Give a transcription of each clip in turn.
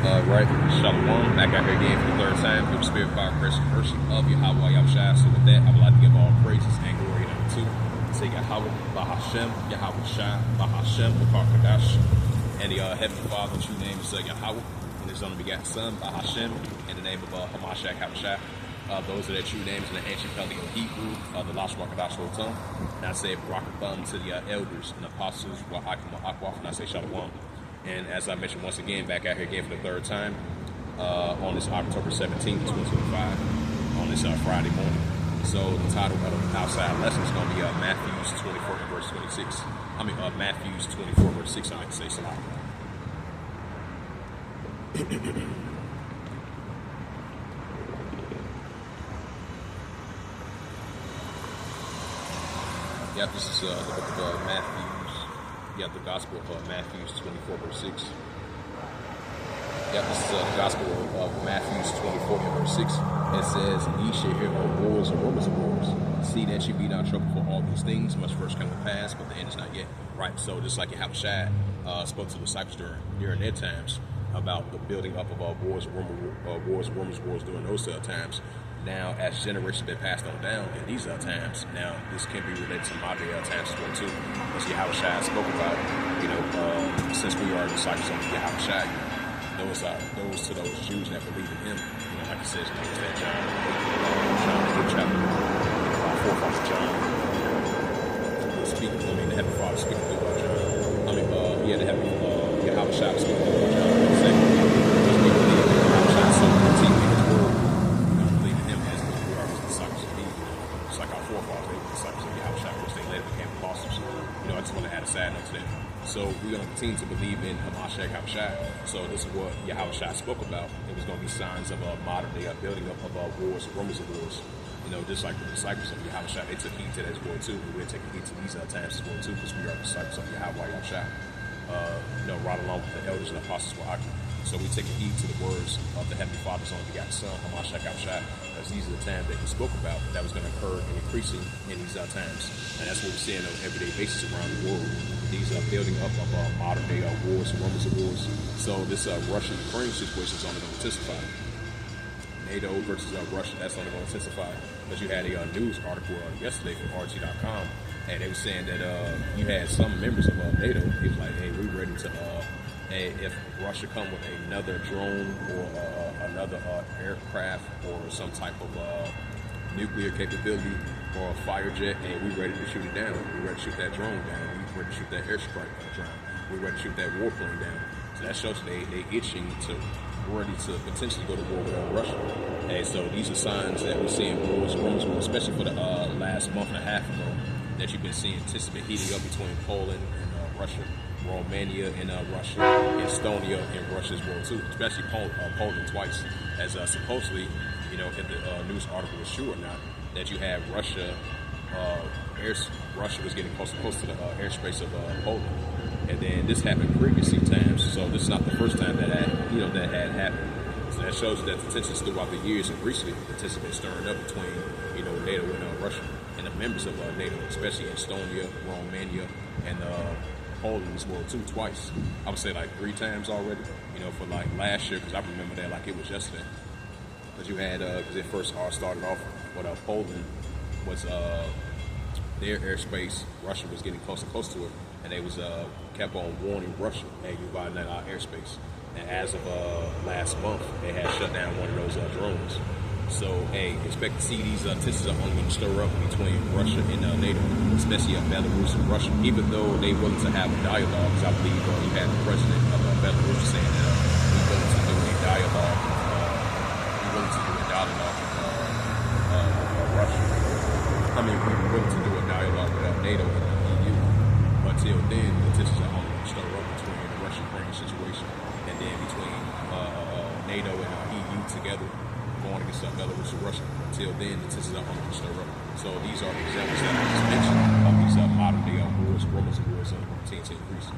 Right, Shalom, back out here again for the third time. Through the spirit, power, grace, and mercy of Yahweh Yahushua. So with that, I would like to give all praises and glory unto say Yahweh, Bahashem, Yahweh Shai, Bahashem, Kadash, and the Heavenly Father, true name is Yahweh, and His only begotten Son, Bahashem, in the name of Hamashiach Yahushua. Those are their true names in the ancient Paleo Hebrew, the Lashma Kadash Rotum. And I say Barakatham to the elders and apostles, Wa'akim Wa'akwaf, and I say Shalom. And as I mentioned once again, back out here again for the third time on this October 17th, 2025, on this Friday morning. So the title of the outside lesson is going to be Matthew 24 verse 26. Matthew 24 verse 6, I like to say Salah. Yeah, this is the book of Matthew. Yeah, the Gospel of Matthew 24 verse 6. Yeah, this is the Gospel of Matthew 24 verse 6. It says, "Ye shall hear of wars and rumors of wars. See that ye be not troubled, for all these things must first come to pass, but the end is not yet." Right. So just like Yahushua spoke to the disciples during their times about the building up of wars, rumors, wars during those times. Now, as generations have been passed on down in these times, now this can be related to modern times as well too. As Yahushua spoke about, since we are disciples of Yahushua, those to those Jews that believe in Him, like it says in that John 8 chapter, our forefather John, speaking. The Heavenly Father speaking through John. The Heavenly Yahushua speaking through John. Second, we believe in Yahushua, so continue in His word. I just want to add a side note to that. So we're going to continue to believe in Hamashiach Yahushua. So this is what Yahushua spoke about. It was going to be signs of modern day building up of wars, rumors of wars. Just like the disciples of Yahushua, they took heed to that as well too. We're taking heed to these times as well too, because we are disciples of Yahweh Yahushua. Right along with the elders and apostles were acting. So we take heed to the words of the Heavenly Father's only begotten Son, Hamashiach Yahushua, as these are the times that He spoke about that was going to occur and increasing in these times. And that's what we're seeing on an everyday basis around the world. These are building up of modern day wars, rumors of wars. So this Russia-Ukraine situation is only going to intensify. NATO versus Russia, that's only going to intensify. Because you had a news article yesterday from RT.com, and they were saying that you had some members of NATO. He was like, "Hey, we're ready to, if Russia come with another drone or another aircraft or some type of nuclear capability or a fighter jet, and we're ready to shoot it down. We're ready to shoot that drone down. We're ready to shoot that airstrike down. We're ready to shoot that warplane down." So that shows they itching to ready to potentially go to war with Russia. And so these are signs that we're seeing wars, rumors, especially for the last month and a half ago, that you've been seeing anticipate heating up between Poland and Russia, Romania and Russia, Estonia and Russia as well too, especially Poland twice, as supposedly, if the news article was true or not, that you had Russia was getting close to the airspace of Poland. And then this happened previously times, so this is not the first time that had happened. So that shows that the tensions throughout the years and recently the tensions been stirring up between NATO and Russia and the members of NATO, especially Estonia, Romania, and Poland as well too, twice. I would say like 3 times already. For like last year, because I remember that like it was yesterday. Because you had because it first started off with Poland was their airspace. Russia was getting close and close to it. And they was kept on warning Russia, "Hey, you violating our airspace." And as of last month, they had shut down one of those drones. So, hey, expect to see these tensions are only going to stir up between Russia and NATO, especially Belarus and Russia. Even though they willing to have a dialogue, because I believe you had the president of Belarus saying that we're willing to do a dialogue. We're willing to do a dialogue with Russia. We're willing to do a dialogue with NATO and until then, the tensions are only going to stir up between the Russia-Ukraine situation and then between NATO and EU together going against Belarus and Russia. Until then, the tensions are only going to stir up. So these are the examples that I just mentioned of these modern-day wars, rumors of wars, and continue to increase.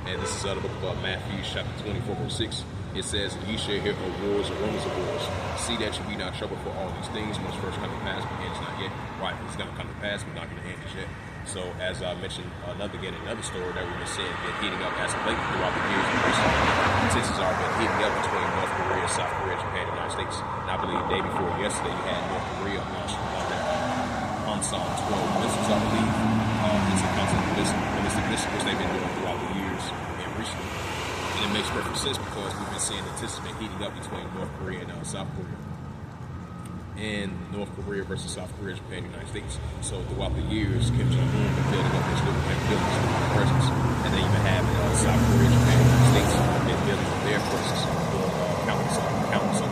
And this is the book of Matthew, chapter 24, verse 6. It says, "Ye shall hear of wars and rumors of wars. See that you be not troubled, for all these things must first come to pass, but the end is not yet." Right, it's going to come to pass, but not going to end it yet. So as I mentioned, another story that we've been seeing been heating up as of late throughout the years. Tensions are been heating up between South Korea, Japan, the United States. And I believe the day before yesterday, you had North Korea launch on their Hansan 12 missiles, I believe. Intercontinental missiles they've been doing throughout the years and recently. And it makes perfect sense because we've been seeing the tensions been heating up between North Korea and South Korea. And North Korea versus South Korea, Japan, United States. So throughout the years, Kim Jong-un been building up his little presence. And then you've been having South Korea, Japan, United States been building up their forces, doing countless of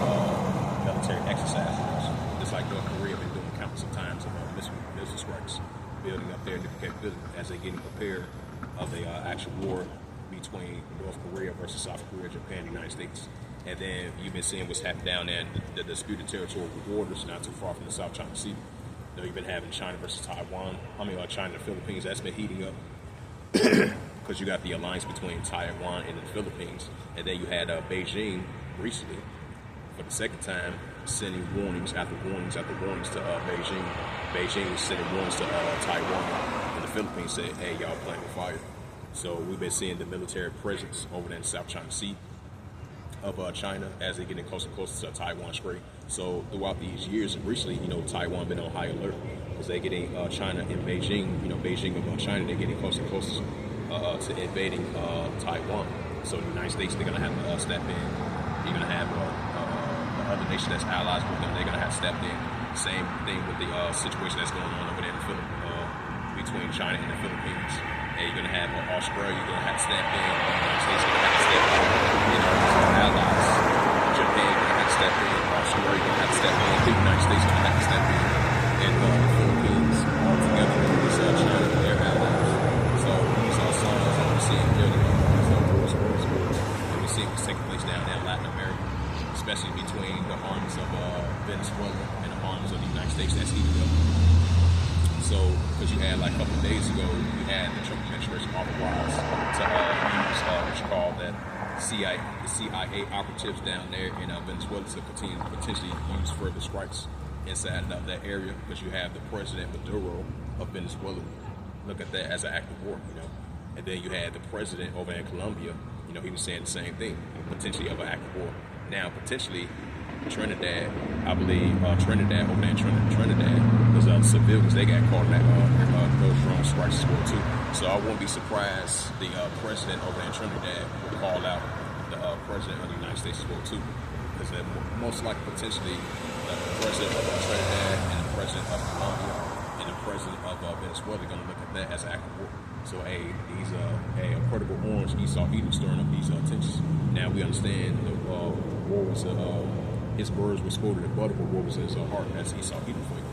military exercises. Just like North Korea been doing countless of times of missile strikes, building up their nuclear capability as they're getting prepared of the actual war between North Korea versus South Korea, Japan, and the United States. And then you've been seeing what's happened down there in the disputed territorial waters not too far from the South China Sea. You know, you've been having China versus Taiwan. China and the Philippines, that's been heating up because you got the alliance between Taiwan and the Philippines. And then you had Beijing recently, for the second time, sending warnings after warnings after warnings to Beijing. Beijing was sending warnings to Taiwan, and the Philippines said, hey, y'all playing with fire. So we've been seeing the military presence over there in the South China Sea of China as they're getting closer and closer to Taiwan Strait. So throughout these years and recently, Taiwan been on high alert because they're getting China and Beijing, Beijing and China, they're getting closer and closer to invading Taiwan. So the United States, they're going to have to step in. You're going to have the other nation that's allies with them, they're going to have to step in. Same thing with the situation that's going on over there in between China and the Philippines. And you're going to have Australia, you're going to have to step in. The United States is going to have to step in. Allies. Japan is going to have to step in. Australia is going to have to step in. The United States is going to have to step in. And the Philippines all together with China and their allies. So these are signs that we're seeing building up. So wars. And we're seeing what's taking place down there in Latin America, especially between the armies of Venezuela and the armies of the United States that's heating up. So, because you had like a couple of days ago, you had the Trump administration authorized to use what you call that the CIA operatives down there in Venezuela to continue to potentially use further strikes inside of that area, because you have the President Maduro of Venezuela look at that as an act of war, and then you had the president over in Colombia, he was saying the same thing, potentially of an act of war. Now, potentially, Trinidad, I believe Trinidad over there in Trinidad, because civilians, they got caught in those drone strikes as well too. So I won't be surprised the president over there in Trinidad will call out the president of the United States as well too, because most likely potentially the president of Trinidad and the president of Colombia and the president of Venezuela are going to look at that as an act of war. So these a credible orange Esau Edom stirring up these tensions. Now we understand the war was his words were quoted in butter, but what was his heart? That's Esau Edom for you.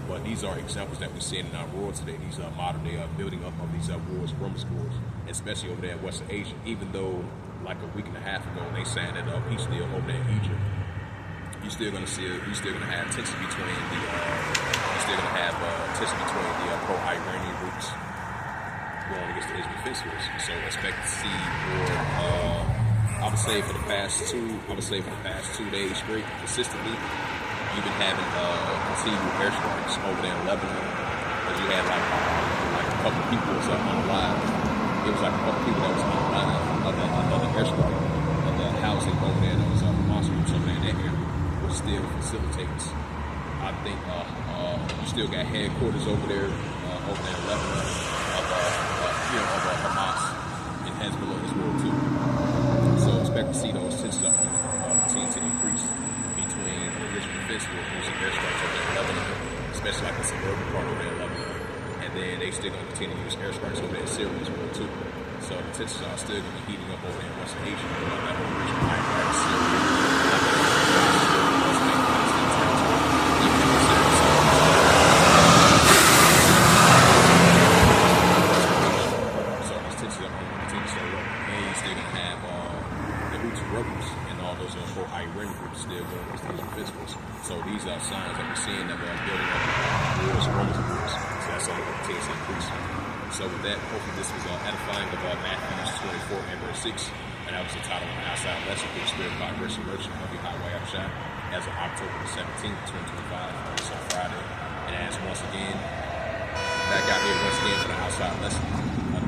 But these are examples that we're seeing in our world today. These are modern day building up of these wars, rumors wars, especially over there in Western Asia. Even though, like a week and a half ago, they signed a peace deal over there in Egypt, you're still going to have tension between the pro-Iranian groups going against the Israeli fences. So expect to see more. I would say for the past 2 days straight, consistently, you've been having continued airstrikes over there in Lebanon, because you had like a couple of people was on the live. It was like a couple of people that was on the live of the airstrike of the housing over there that was Hamas groups over there in that area, which still facilitates. I think you still got headquarters over there in Lebanon of Hamas and Hezbollah as well too. So expect to see those tensions continue to increase between the Israeli defense force using airstrikes over there in Lebanon, especially like the suburban part over there in Lebanon. And then they still going to continue to use airstrikes over there in Syria as well too. So the tensions are still going to be heating up over there in Western Asia. That whole region of Iraq, Syria, Iranian groups still going against these individuals. So these are signs that we're seeing that we're building up wars and rumors of wars. So that's only going to continue to increase. So with that, hopefully this was edifying of Matthew 24 and verse 6. And that was the title of an outside lesson being spread by Grace and Merchant of the Highway Abshai as of October the 17th, 2025. It's on Friday. And as once again, back out here once again for the outside lesson.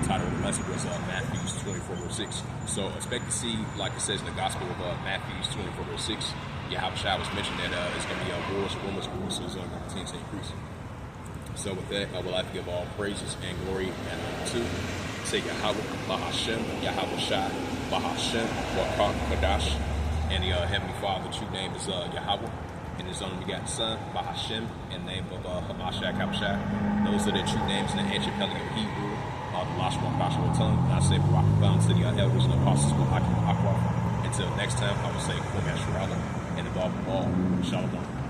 title of the lesson was Matthew 24 verse 6. So expect to see, like it says in the Gospel of Matthew 24 verse 6, Yahushua was mentioned that it's going to be wars, rumors, wars, so it's going to continue to increase. So with that, I would like to give all praises and glory and honor to say Yahweh, Bahashem, Yahweh Shai, Bahashem, Wakar Kadash, and the Heavenly Father, the true name is Yahweh, and His only begotten Son, Bahashem, in the name of Hamashiach Habashai. Those are the true names in the ancient Paleo Hebrew, the Lashma Joshua tongue. And I say Barak bound to the elders and apostles of Hakim Akwa. Until next time, I will say Kwame Shirala, and above all, Shalom.